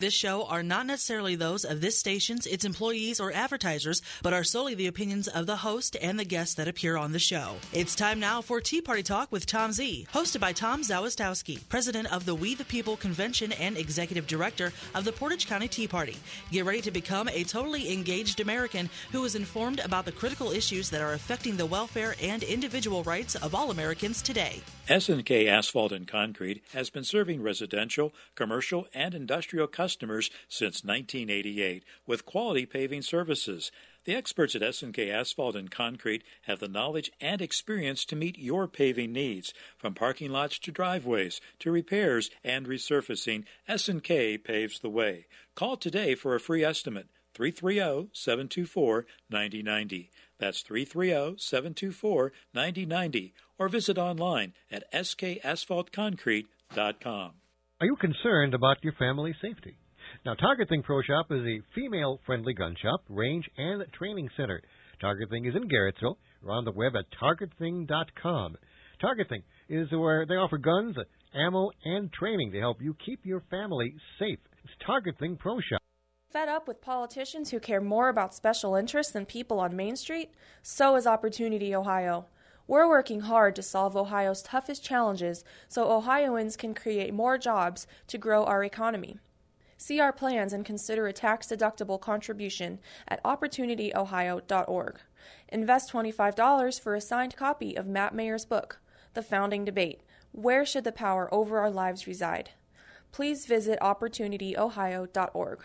This show are not necessarily those of this station's, its employees, or advertisers, but are solely the opinions of the host and the guests that appear on the show. It's time now for Tea Party Talk with Tom Z, hosted by Tom Zawistowski, president of the We the People Convention and executive director of the Portage County Tea Party. Get ready to become a totally engaged American who is informed about the critical issues that are affecting the welfare and individual rights of all Americans today. S&K Asphalt and Concrete has been serving residential, commercial, and industrial customers since 1988 with quality paving services. The experts at S&K Asphalt and Concrete have the knowledge and experience to meet your paving needs. From parking lots to driveways to repairs and resurfacing, S&K paves the way. Call today for a free estimate, 330-724-9090. That's 330-724-9090. Or visit online at skasphaltconcrete.com. Are you concerned about your family's safety? Now, TARGETHING Pro Shop is a female-friendly gun shop, range, and training center. TARGETHING is in Garrettsville, or on the web at targething.com. TARGETHING is where they offer guns, ammo, and training to help you keep your family safe. It's TARGETHING Pro Shop. Fed up with politicians who care more about special interests than people on Main Street? So is Opportunity Ohio. We're working hard to solve Ohio's toughest challenges so Ohioans can create more jobs to grow our economy. See our plans and consider a tax-deductible contribution at opportunityohio.org. Invest $25 for a signed copy of Matt Mayer's book, The Founding Debate, Where Should the Power Over Our Lives Reside? Please visit opportunityohio.org.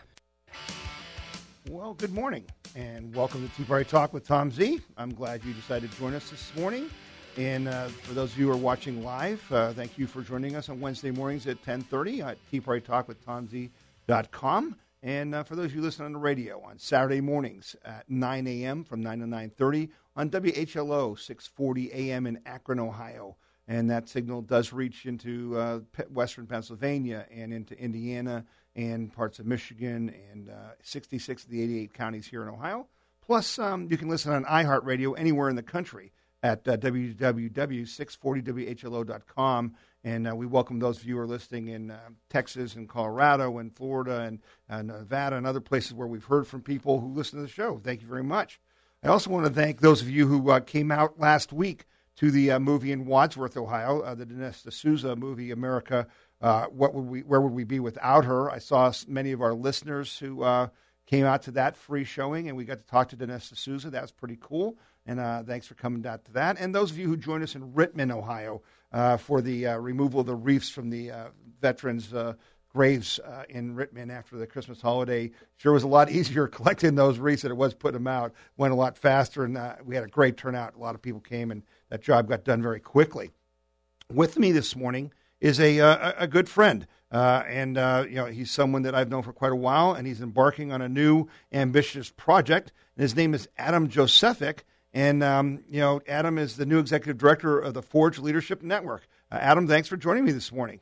Well, good morning, and welcome to Tea Party Talk with Tom Z. I'm glad you decided to join us this morning. And for those of you who are watching live, thank you for joining us on Wednesday mornings at 10:30 at Tea Party Talk with TomZ.com. And for those of you listening on the radio on Saturday mornings at 9 a.m. from 9 to 9:30 on WHLO 640 a.m. in Akron, Ohio. And that signal does reach into western Pennsylvania and into Indiana and parts of Michigan and 66 of the 88 counties here in Ohio. Plus, you can listen on iHeartRadio anywhere in the country at www.640whlo.com. And we welcome those of you who are listening in Texas and Colorado and Florida and Nevada and other places where we've heard from people who listen to the show. Thank you very much. I also want to thank those of you who came out last week to the movie in Wadsworth, Ohio, the Dinesh D'Souza movie, America, where would we be without her? I saw many of our listeners who came out to that free showing, and we got to talk to Dinesh D'Souza. That was pretty cool, and thanks for coming out to that. And those of you who joined us in Rittman, Ohio, for the removal of the wreaths from the veterans' graves in Rittman after the Christmas holiday. Sure was a lot easier collecting those wreaths than it was putting them out. Went a lot faster, and we had a great turnout. A lot of people came, and that job got done very quickly. With me this morning is a good friend, and he's someone that I've known for quite a while, and he's embarking on a new ambitious project. And his name is Adam Josephic, and Adam is the new executive director of the Forge Leadership Network. Adam, thanks for joining me this morning.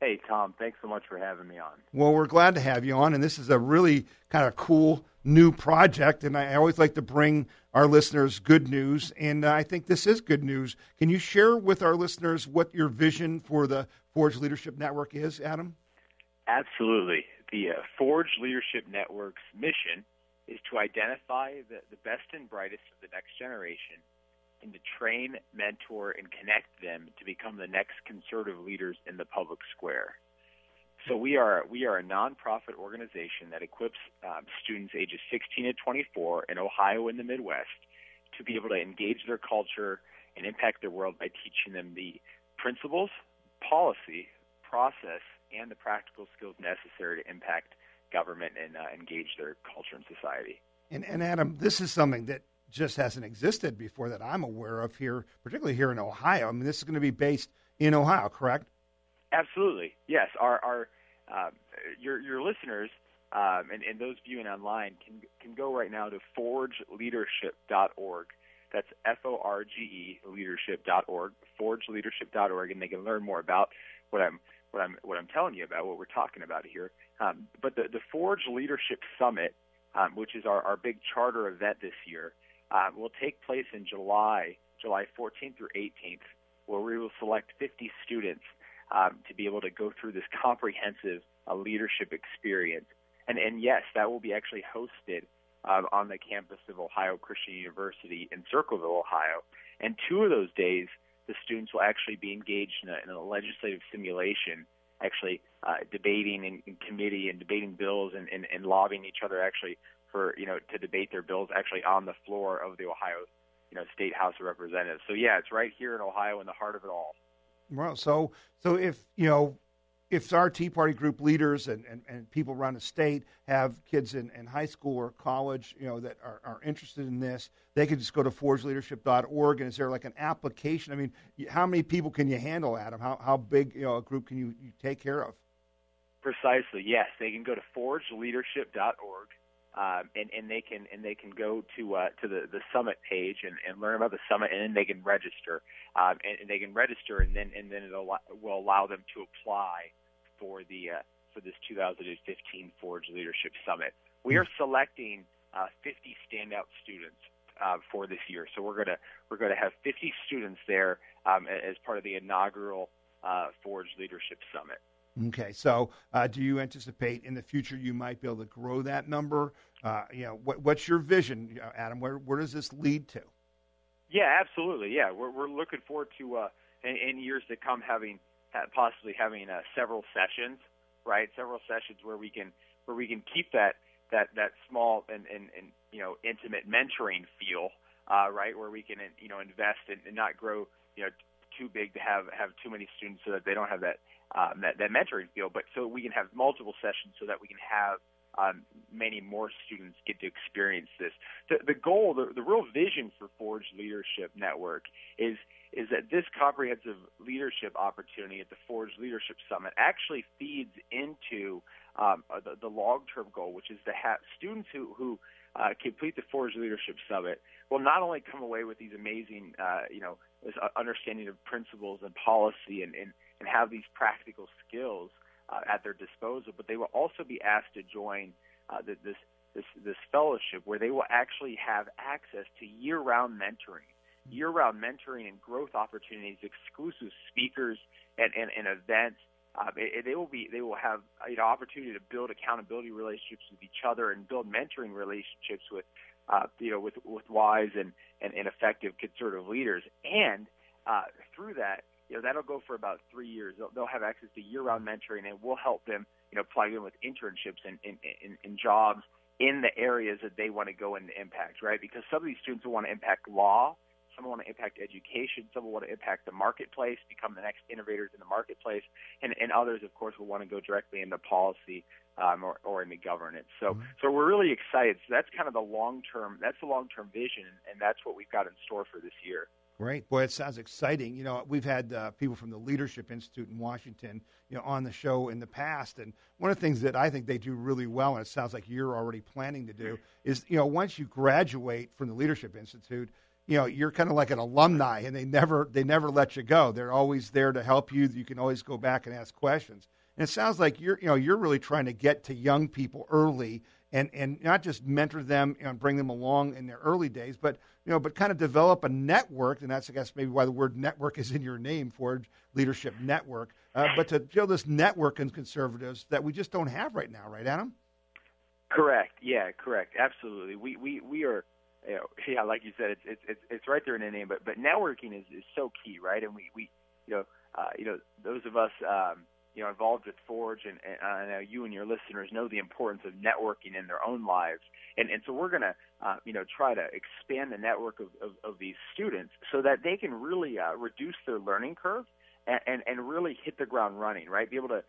Hey, Tom, thanks so much for having me on. Well, we're glad to have you on, and this is a really kind of cool new project, and I always like to bring our listeners good news, and I think this is good news. Can you share with our listeners what your vision for the Forge Leadership Network is, Adam? Absolutely. The Forge Leadership Network's mission is to identify the best and brightest of the next generation and to train, mentor, and connect them to become the next conservative leaders in the public square. So we are a nonprofit organization that equips students ages 16 to 24 in Ohio and the Midwest to be able to engage their culture and impact their world by teaching them the principles, policy, process, and the practical skills necessary to impact government and engage their culture and society. And Adam, this is something that just hasn't existed before that I'm aware of here, particularly here in Ohio. I mean, this is going to be based in Ohio, correct? Absolutely, yes. Your listeners and those viewing online can go right now to forgeleadership.org. That's FORGE leadership.org, forgeleadership.org, and they can learn more about what I'm telling you about, what we're talking about here. But the Forge Leadership Summit, which is our big charter event this year, will take place in July 14th through 18th, where we will select 50 students to be able to go through this comprehensive leadership experience. And yes, that will be actually hosted on the campus of Ohio Christian University in Circleville, Ohio. And 2 of those days, the students will actually be engaged in a legislative simulation, actually debating in committee and debating bills and lobbying each other actually for, to debate their bills actually on the floor of the Ohio, State House of Representatives. So, yeah, it's right here in Ohio in the heart of it all. Well, so if our Tea Party group leaders and people around the state have kids in high school or college, that are interested in this, they could just go to forgeleadership.org. And is there like an application? I mean, how many people can you handle, Adam? How big a group can you take care of? Precisely, yes. They can go to forgeleadership.org. And they can go to the summit page and learn about the summit, and then they can register, and they can register, and then it will allow them to apply for this 2015 Forge Leadership Summit. We are selecting 50 standout students for this year, so we're gonna have 50 students there as part of the inaugural Forge Leadership Summit. Okay, so do you anticipate in the future you might be able to grow that number? What's your vision, Adam? Where does this lead to? Yeah, absolutely. Yeah, we're looking forward to in years to come possibly having several sessions, right? Several sessions where we can keep that small and intimate mentoring feel, right? Where we can invest and not grow too big to have too many students so that they don't have that mentoring feel, but so we can have multiple sessions so that we can have many more students get to experience this. The goal, the real vision for Forge Leadership Network is that this comprehensive leadership opportunity at the Forge Leadership Summit actually feeds into the long-term goal, which is to have students who complete the Forge Leadership Summit will not only come away with these amazing, this understanding of principles and policy and have these practical skills at their disposal, but they will also be asked to join this fellowship where they will actually have access to year-round mentoring and growth opportunities, exclusive speakers and events. They will have opportunity to build accountability relationships with each other and build mentoring relationships with wise and effective conservative leaders. And through that, that'll go for about 3 years. They'll have access to year-round mentoring, and we'll help them, plug in with internships and jobs in the areas that they want to go into impact, right? Because some of these students will want to impact law, some will want to impact education, some will want to impact the marketplace, become the next innovators in the marketplace, and others, of course, will want to go directly into policy or into governance. So we're really excited. So that's kind of the long-term vision, and that's what we've got in store for this year. Great. Boy, it sounds exciting. We've had people from the Leadership Institute in Washington, on the show in the past. And one of the things that I think they do really well, and it sounds like you're already planning to do, is, once you graduate from the Leadership Institute, you're kind of like an alumni, and they never let you go. They're always there to help you. You can always go back and ask questions. And it sounds like you're really trying to get to young people early and not just mentor them and bring them along in their early days, but kind of develop a network, and that's, I guess, maybe why the word network is in your name, Forge Leadership Network, but to build this network in conservatives that we just don't have right now, right, Adam? Correct. Yeah, correct. Absolutely. We are, like you said, it's right there in the name, but networking is so key, right? And we those of us involved with Forge, and I know you and your listeners know the importance of networking in their own lives, and so we're going to try to expand the network of these students so that they can really reduce their learning curve and really hit the ground running, right? Be able to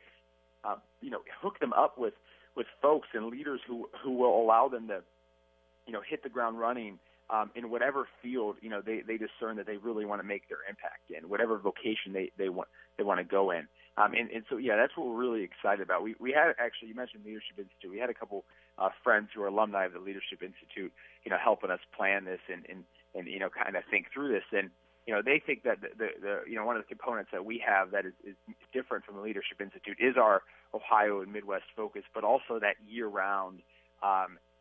hook them up with folks and leaders who will allow them to hit the ground running in whatever field they discern that they really want to make their impact in, whatever vocation they want to go in. And so, yeah, that's what we're really excited about. We had, actually, you mentioned Leadership Institute. We had a couple friends who are alumni of the Leadership Institute, helping us plan this and kind of think through this. And, they think that the one of the components that we have that is different from the Leadership Institute is our Ohio and Midwest focus, but also that year-round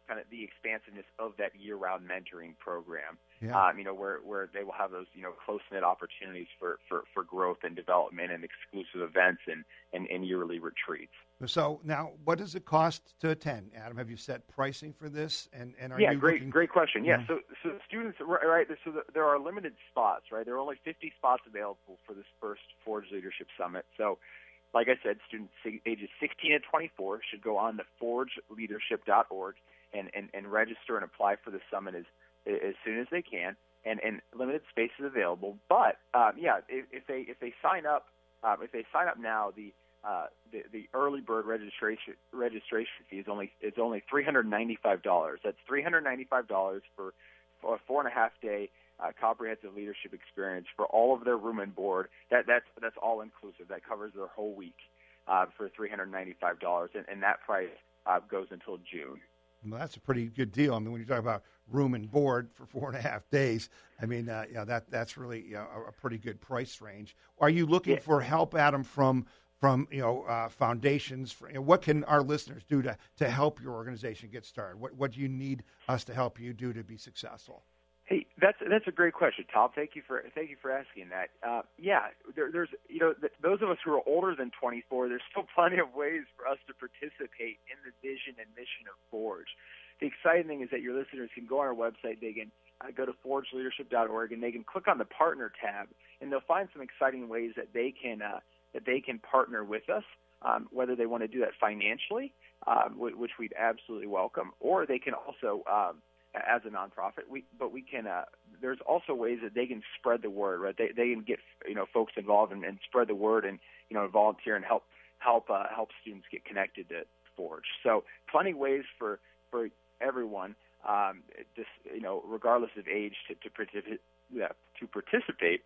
kind of the expansiveness of that year-round mentoring program. Yeah. Where they will have those, close-knit opportunities for growth and development and exclusive events and yearly retreats. So now, what does it cost to attend, Adam? Have you set pricing for this? And are you great question. Yeah, so students, right? So there are limited spots, right? There are only 50 spots available for this first Forge Leadership Summit. So, like I said, students ages 16 to 24 should go on to forgeleadership.org and register and apply for the summit as soon as they can. And limited space is available. But if they sign up now, the early bird registration fee is only $395. That's $395 for a 4.5-day comprehensive leadership experience for all of their room and board. That's all inclusive. That covers their whole week for $395, and that price goes until June. Well, that's a pretty good deal. I mean, when you talk about room and board for 4.5 days, I mean, that's really a pretty good price range. Are you looking for help, Adam, from foundations? What can our listeners do to help your organization get started? What do you need us to help you do to be successful? Hey, that's a great question, Tom. Thank you for asking that. There's those of us who are older than 24, there's still plenty of ways for us to participate in the vision and mission of Forge. The exciting thing is that your listeners can go on our website. They can go to forgeleadership.org and they can click on the Partner tab, and they'll find some exciting ways that they can partner with us. Whether they want to do that financially, which we'd absolutely welcome, or they can also as a nonprofit, there's also ways that they can spread the word, right? They can get folks involved and spread the word and volunteer and help students get connected to Forge. So plenty of ways for everyone, regardless of age, to participate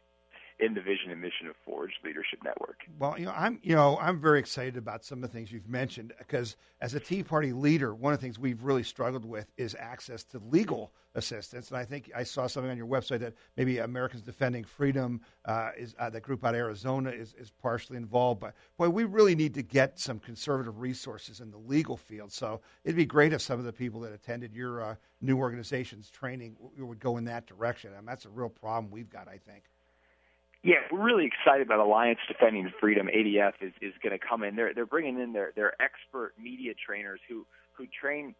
in the vision and mission of Forge Leadership Network. Well, I'm very excited about some of the things you've mentioned, because as a Tea Party leader, one of the things we've really struggled with is access to legal assistance. And I think I saw something on your website that maybe Americans Defending Freedom that group out of Arizona is partially involved. But boy, we really need to get some conservative resources in the legal field. So it'd be great if some of the people that attended your new organization's training would go in that direction. I mean, that's a real problem we've got, I think. Yeah, we're really excited about Alliance Defending Freedom. ADF is going to come in. They're bringing in their expert media trainers who train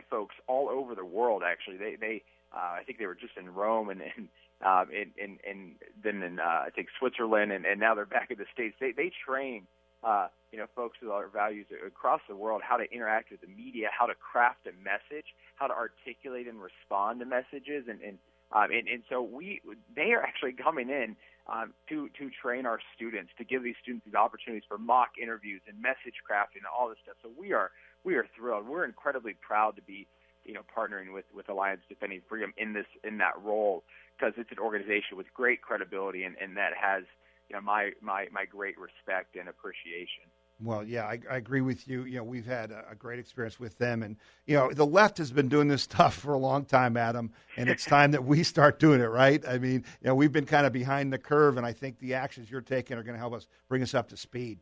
folks all over the world. Actually, they I think they were just in Rome and then in I think Switzerland, and now they're back in the States. They train folks with our values across the world how to interact with the media, how to craft a message, how to articulate and respond to messages, and so they are actually coming in to train our students, to give these students these opportunities for mock interviews and message crafting and all this stuff. So we are thrilled. We're incredibly proud to be partnering with Alliance Defending Freedom in that role, because it's an organization with great credibility and that has my great respect and appreciation. Well, yeah, I agree with you. We've had a great experience with them. And, the left has been doing this stuff for a long time, Adam, and it's time that we start doing it, right? I mean, we've been kind of behind the curve, and I think the actions you're taking are going to help us bring us up to speed.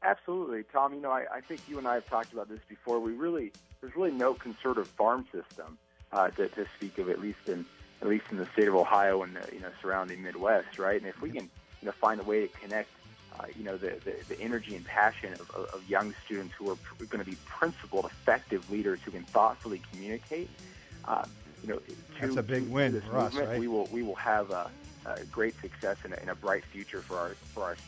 Absolutely, Tom. I think you and I have talked about this before. There's really no conservative farm system to speak of, at least in the state of Ohio and the surrounding Midwest, right? And if we can find a way to connect the energy and passion of young students who are going to be principled, effective leaders who can thoughtfully communicate, that's a big win for us, right? We will have a great success and a bright future for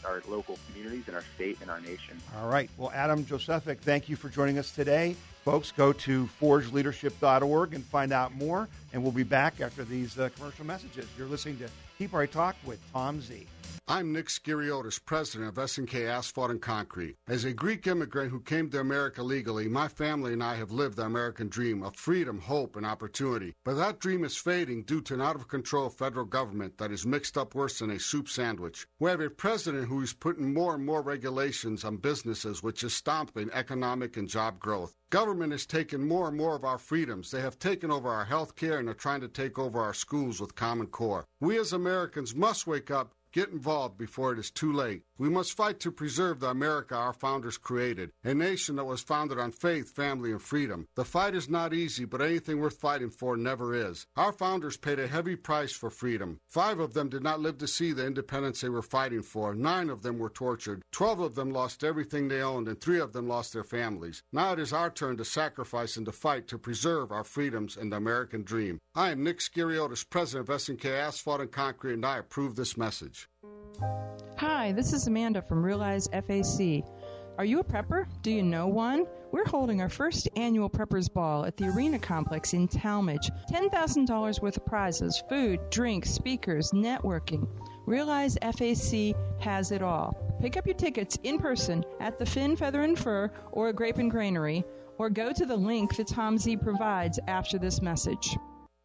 our local communities and our state and our nation. All right. Well, Adam Josephic, thank you for joining us today. Folks, go to forgeleadership.org and find out more, and we'll be back after these commercial messages. You're listening to Tea Party Talk with Tom Z. I'm Nick Skiriotis, president of S&K Asphalt and Concrete. As a Greek immigrant who came to America legally, my family and I have lived the American dream of freedom, hope, and opportunity. But that dream is fading due to an out-of-control federal government that is mixed up worse than a soup sandwich. We have a president who is putting more and more regulations on businesses, which is stomping economic and job growth. Government has taken more and more of our freedoms. They have taken over our health care and are trying to take over our schools with Common Core. We as Americans must wake up, get involved before it is too late. We must fight to preserve the America our founders created, a nation that was founded on faith, family, and freedom. The fight is not easy, but anything worth fighting for never is. Our founders paid a heavy price for freedom. 5 of them did not live to see the independence they were fighting for. 9 of them were tortured. 12 of them lost everything they owned, and 3 of them lost their families. Now it is our turn to sacrifice and to fight to preserve our freedoms and the American dream. I am Nick Skiriotis, president of SNK Asphalt and Concrete, and I approve this message. Hi, this is Amanda from Realize FAC. Are you a prepper? Do you know one? We're holding our first annual Preppers Ball at the Arena Complex in Talmadge. $10,000 worth of prizes, food, drinks, speakers, networking. Realize FAC has it all. Pick up your tickets in person at the Fin, Feather, and Fur or Grape and Granary, or go to the link that Tom Z provides after this message.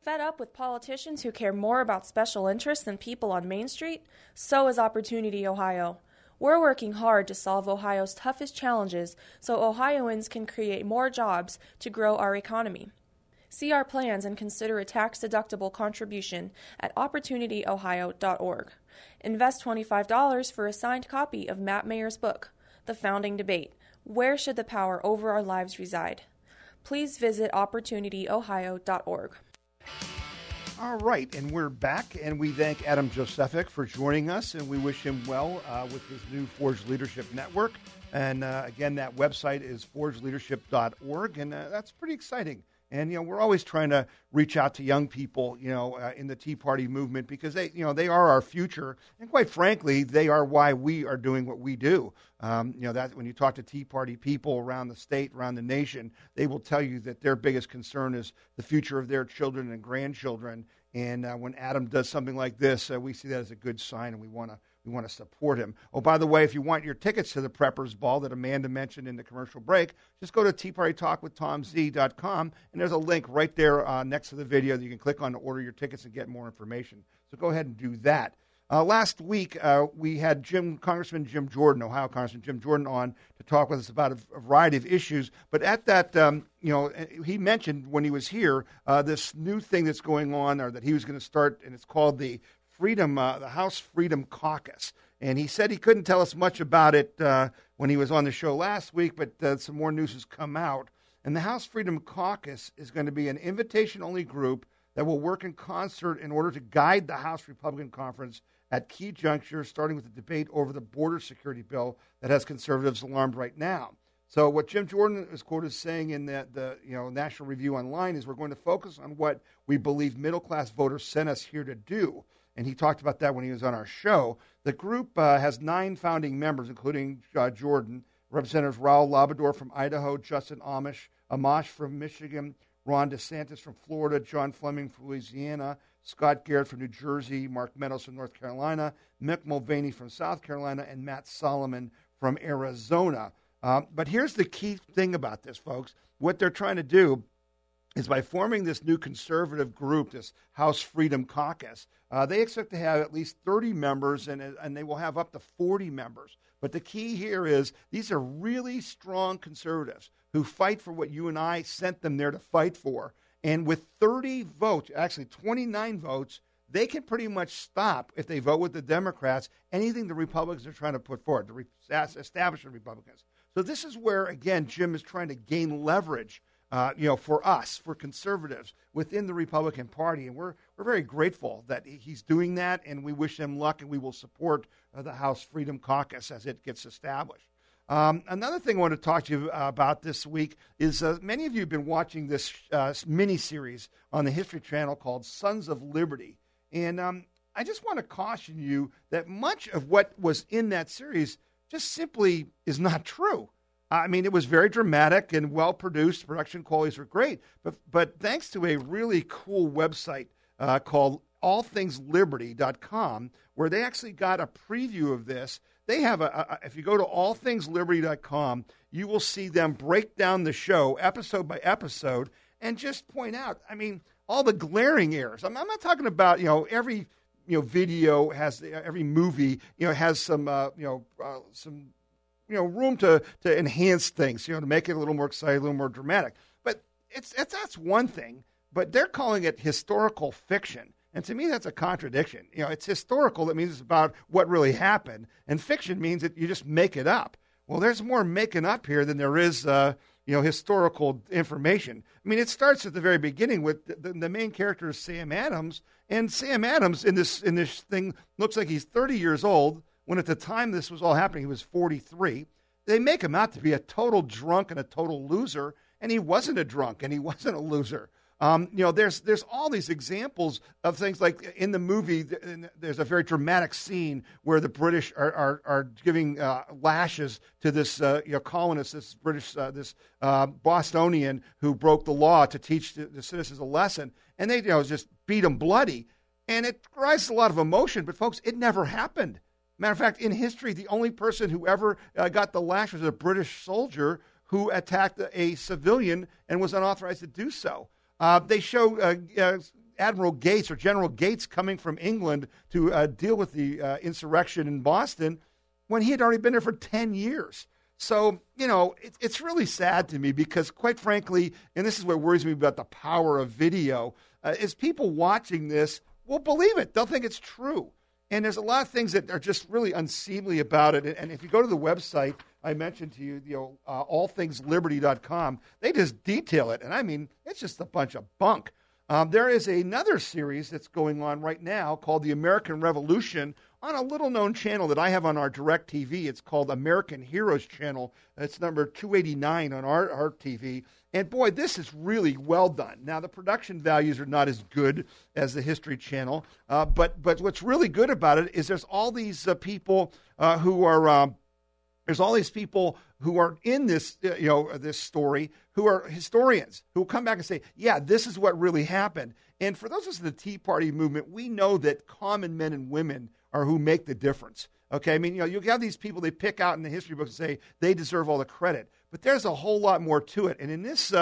Fed up with politicians who care more about special interests than people on Main Street? So is Opportunity Ohio. We're working hard to solve Ohio's toughest challenges so Ohioans can create more jobs to grow our economy. See our plans and consider a tax-deductible contribution at opportunityohio.org. Invest $25 for a signed copy of Matt Mayer's book, The Founding Debate, Where Should the Power Over Our Lives Reside? Please visit opportunityohio.org. All right, and we're back, and we thank Adam Josephic for joining us, and we wish him well with his new Forge Leadership Network. And again, that website is forgeleadership.org, and that's pretty exciting. And, we're always trying to reach out to young people, in the Tea Party movement because they are our future. And quite frankly, they are why we are doing what we do. That when you talk to Tea Party people around the state, around the nation, they will tell you that their biggest concern is the future of their children and grandchildren. And when Adam does something like this, we see that as a good sign, and we want to support him. Oh, by the way, if you want your tickets to the Preppers Ball that Amanda mentioned in the commercial break, just go to teapartytalkwithtomz.com, and there's a link right there next to the video that you can click on to order your tickets and get more information. So go ahead and do that. Last week, we had Congressman Jim Jordan, Ohio Congressman Jim Jordan, on to talk with us about a variety of issues. But at that, he mentioned when he was here this new thing that's going on, or that he was going to start, and it's called the House Freedom Caucus. And he said he couldn't tell us much about it when he was on the show last week, but some more news has come out. And the House Freedom Caucus is going to be an invitation-only group that will work in concert in order to guide the House Republican Conference at key junctures, starting with the debate over the border security bill that has conservatives alarmed right now. So what Jim Jordan is quoted as saying in the National Review Online is we're going to focus on what we believe middle-class voters sent us here to do. And he talked about that when he was on our show. The group has 9 founding members, including Jordan, Representatives Raul Labrador from Idaho, Justin Amash from Michigan, Ron DeSantis from Florida, John Fleming from Louisiana, Scott Garrett from New Jersey, Mark Meadows from North Carolina, Mick Mulvaney from South Carolina, and Matt Solomon from Arizona. But here's the key thing about this, folks. What they're trying to do is by forming this new conservative group, this House Freedom Caucus, they expect to have at least 30 members, and they will have up to 40 members. But the key here is these are really strong conservatives who fight for what you and I sent them there to fight for. And with 30 votes, actually 29 votes, they can pretty much stop, if they vote with the Democrats, anything the Republicans are trying to put forward, the establishment Republicans. So this is where, again, Jim is trying to gain leverage for us, for conservatives within the Republican Party. And we're very grateful that he's doing that, and we wish him luck, and we will support the House Freedom Caucus as it gets established. Another thing I want to talk to you about this week is many of you have been watching this mini-series on the History Channel called Sons of Liberty. And I just want to caution you that much of what was in that series just simply is not true. I mean, it was very dramatic and well-produced. Production qualities were great. But thanks to a really cool website called allthingsliberty.com, where they actually got a preview of this, they have if you go to allthingsliberty.com, you will see them break down the show episode by episode and just point out, all the glaring errors. I'm not talking about, every, video has, every movie, has some room to enhance things, to make it a little more exciting, a little more dramatic. But that's one thing. But they're calling it historical fiction. And to me, that's a contradiction. It's historical. That means it's about what really happened. And fiction means that you just make it up. Well, there's more making up here than there is, historical information. I mean, it starts at the very beginning with the main character is Sam Adams. And Sam Adams in this thing looks like he's 30 years old, when at the time this was all happening, he was 43. They make him out to be a total drunk and a total loser, and he wasn't a drunk and he wasn't a loser. There's all these examples of things like in the movie. There's a very dramatic scene where the British are giving lashes to this colonist, this British Bostonian who broke the law to teach the citizens a lesson, and they just beat him bloody, and it rises a lot of emotion. But folks, it never happened. Matter of fact, in history, the only person who ever got the lash was a British soldier who attacked a civilian and was unauthorized to do so. They show Admiral Gates or General Gates coming from England to deal with the insurrection in Boston when he had already been there for 10 years. So, it's really sad to me because, quite frankly, and this is what worries me about the power of video, is people watching this will believe it. They'll think it's true. And there's a lot of things that are just really unseemly about it. And if you go to the website I mentioned to you, allthingsliberty.com, they just detail it. And I mean, it's just a bunch of bunk. There is another series that's going on right now called The American Revolution on a little-known channel that I have on our DirecTV. It's called American Heroes Channel. It's number 289 on our TV. And, boy, this is really well done. Now, the production values are not as good as the History Channel, but what's really good about it is there's all these people who are in this, this story, who are historians, who will come back and say, yeah, this is what really happened. And for those of us in the Tea Party movement, we know that common men and women are who make the difference. Okay, I mean, you have these people they pick out in the history books and say they deserve all the credit, but there's a whole lot more to it. And in this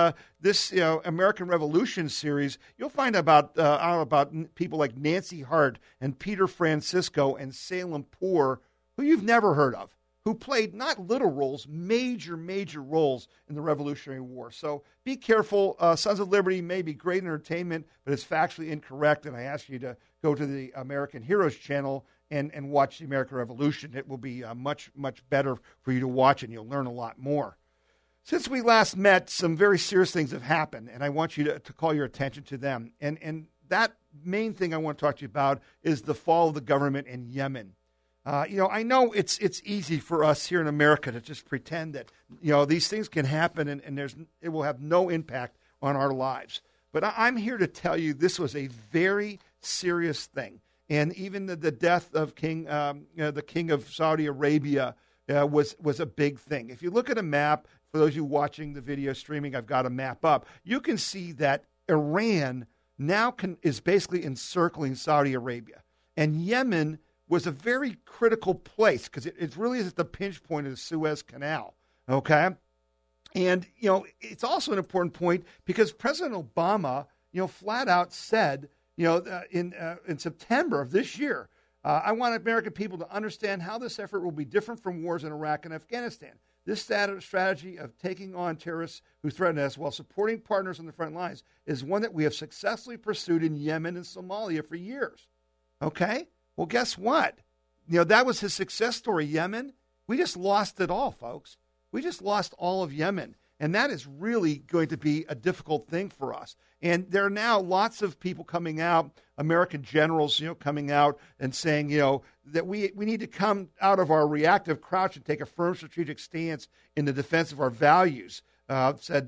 American Revolution series, you'll find out about people like Nancy Hart and Peter Francisco and Salem Poor, who you've never heard of, who played not little roles, major roles in the Revolutionary War. So be careful. Sons of Liberty may be great entertainment, but it's factually incorrect, and I ask you to go to the American Heroes Channel and watch the American Revolution. It will be much better for you to watch, and you'll learn a lot more. Since we last met, some very serious things have happened, and I want you to call your attention to them. And that main thing I want to talk to you about is the fall of the government in Yemen. I know it's easy for us here in America to just pretend that, these things can happen and it will have no impact on our lives. But I'm here to tell you this was a very serious thing. And even the death of the king of Saudi Arabia was a big thing. If you look at a map, for those of you watching the video streaming, I've got a map up. You can see that Iran now is basically encircling Saudi Arabia. And Yemen was a very critical place because it really is at the pinch point of the Suez Canal, okay? And, it's also an important point because President Obama, flat out said, in September of this year, I want American people to understand how this effort will be different from wars in Iraq and Afghanistan. This strategy of taking on terrorists who threaten us while supporting partners on the front lines is one that we have successfully pursued in Yemen and Somalia for years, okay? Well, guess what? That was his success story, Yemen. We just lost it all, folks. We just lost all of Yemen. And that is really going to be a difficult thing for us. And there are now lots of people coming out, American generals, coming out and saying, that we need to come out of our reactive crouch and take a firm strategic stance in the defense of our values, said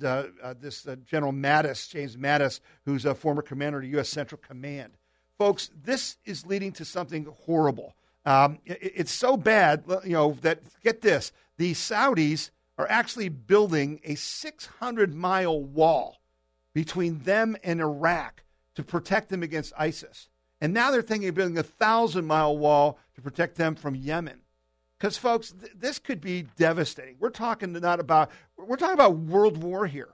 this General Mattis, James Mattis, who's a former commander of the U.S. Central Command. Folks, this is leading to something horrible. It's so bad, that, get this, the Saudis are actually building a 600-mile wall between them and Iraq to protect them against ISIS. And now they're thinking of building a 1,000-mile wall to protect them from Yemen. Because, folks, this could be devastating. We're talking about world war here.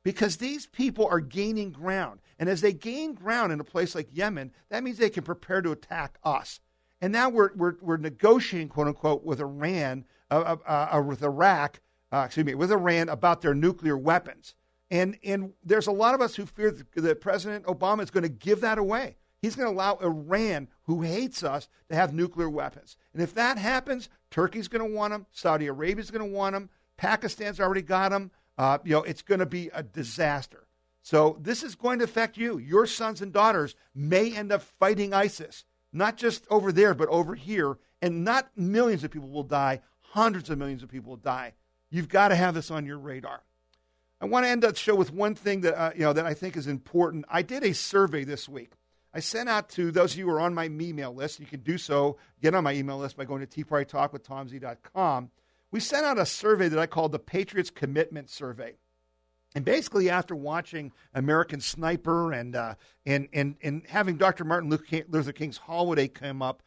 Because these people are gaining ground. And as they gain ground in a place like Yemen, that means they can prepare to attack us. And now we're negotiating, quote unquote, with Iran, with Iran about their nuclear weapons. And there's a lot of us who fear that President Obama is going to give that away. He's going to allow Iran, who hates us, to have nuclear weapons. And if that happens, Turkey's going to want them. Saudi Arabia's going to want them. Pakistan's already got them. It's going to be a disaster. So this is going to affect you. Your sons and daughters may end up fighting ISIS, not just over there, but over here. And not millions of people will die. Hundreds of millions of people will die. You've got to have this on your radar. I want to end the show with one thing that that I think is important. I did a survey this week. I sent out to those of you who are on my email list. You can do so, get on my email list by going to teapartytalkwithtomz.com. We sent out a survey that I called the Patriots Commitment Survey. And basically, after watching American Sniper and having Dr. Martin Luther King's holiday come up,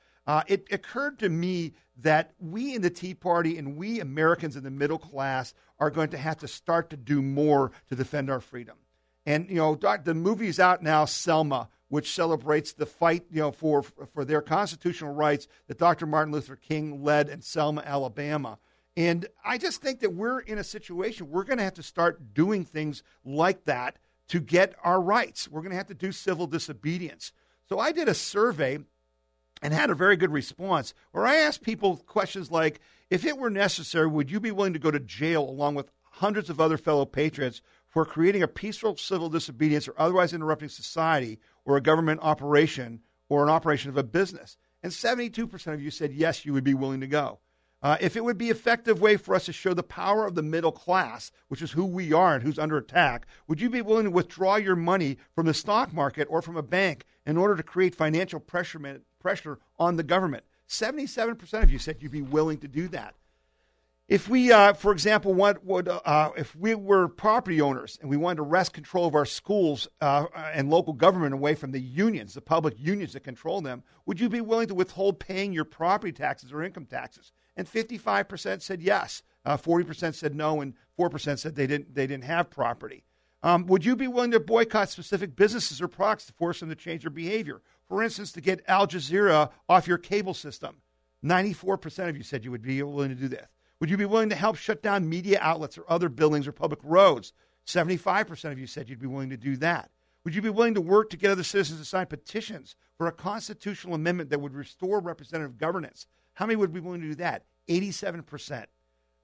it occurred to me that we in the Tea Party and we Americans in the middle class are going to have to start to do more to defend our freedom. And, the movie's out now, Selma, which celebrates the fight, for their constitutional rights that Dr. Martin Luther King led in Selma, Alabama. And I just think that we're in a situation we're going to have to start doing things like that to get our rights. We're going to have to do civil disobedience. So I did a survey and had a very good response where I asked people questions like, if it were necessary, would you be willing to go to jail along with hundreds of other fellow patriots for creating a peaceful civil disobedience or otherwise interrupting society or a government operation or an operation of a business? And 72% of you said, yes, you would be willing to go. If it would be an effective way for us to show the power of the middle class, which is who we are and who's under attack, would you be willing to withdraw your money from the stock market or from a bank in order to create financial pressure on the government? 77% of you said you'd be willing to do that. If we, for example, if we were property owners and we wanted to wrest control of our schools and local government away from the unions, the public unions that control them, would you be willing to withhold paying your property taxes or income taxes? And 55% said yes. 40% said no, and 4% said they didn't have property. Would you be willing to boycott specific businesses or products to force them to change their behavior? For instance, to get Al Jazeera off your cable system. 94% of you said you would be willing to do that. Would you be willing to help shut down media outlets or other buildings or public roads? 75% of you said you'd be willing to do that. Would you be willing to work to get other citizens to sign petitions for a constitutional amendment that would restore representative governance? How many would be willing to do that? 87%.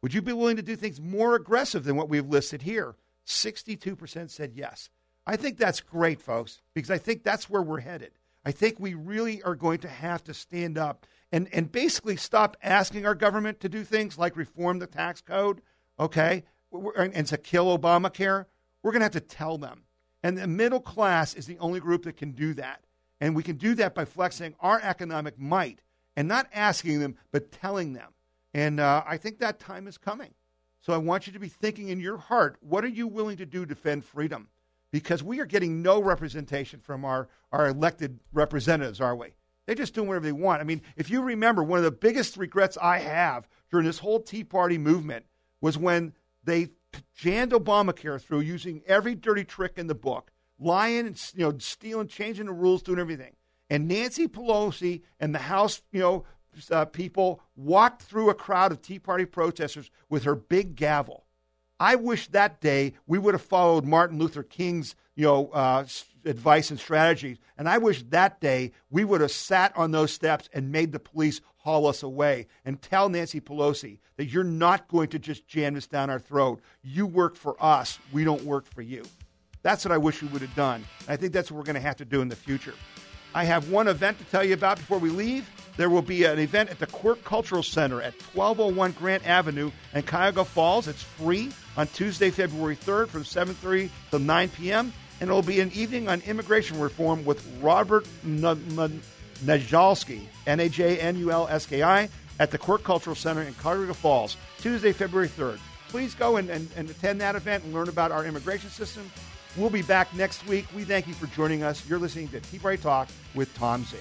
Would you be willing to do things more aggressive than what we've listed here? 62% said yes. I think that's great, folks, because I think that's where we're headed. I think we really are going to have to stand up and basically stop asking our government to do things like reform the tax code, okay, and to kill Obamacare. We're going to have to tell them. And the middle class is the only group that can do that. And we can do that by flexing our economic might and not asking them, but telling them. And I think that time is coming. So I want you to be thinking in your heart, what are you willing to do to defend freedom? Because we are getting no representation from our elected representatives, are we? They're just doing whatever they want. I mean, if you remember, one of the biggest regrets I have during this whole Tea Party movement was when they jammed Obamacare through using every dirty trick in the book, lying and stealing, changing the rules, doing everything. And Nancy Pelosi and the House, people walked through a crowd of Tea Party protesters with her big gavel. I wish that day we would have followed Martin Luther King's, advice and strategies. And I wish that day we would have sat on those steps and made the police haul us away and tell Nancy Pelosi that you're not going to just jam this down our throat. You work for us. We don't work for you. That's what I wish we would have done. I think that's what we're going to have to do in the future. I have one event to tell you about before we leave. There will be an event at the Quirk Cultural Center at 1201 Grant Avenue in Cuyahoga Falls. It's free on Tuesday, February 3rd from 7:30 to 9 p.m. And it will be an evening on immigration reform with Robert Najalski, Najnulski, at the Quirk Cultural Center in Cuyahoga Falls, Tuesday, February 3rd. Please go and attend that event and learn about our immigration system. We'll be back next week. We thank you for joining us. You're listening to Tea Party Talk with Tom Z.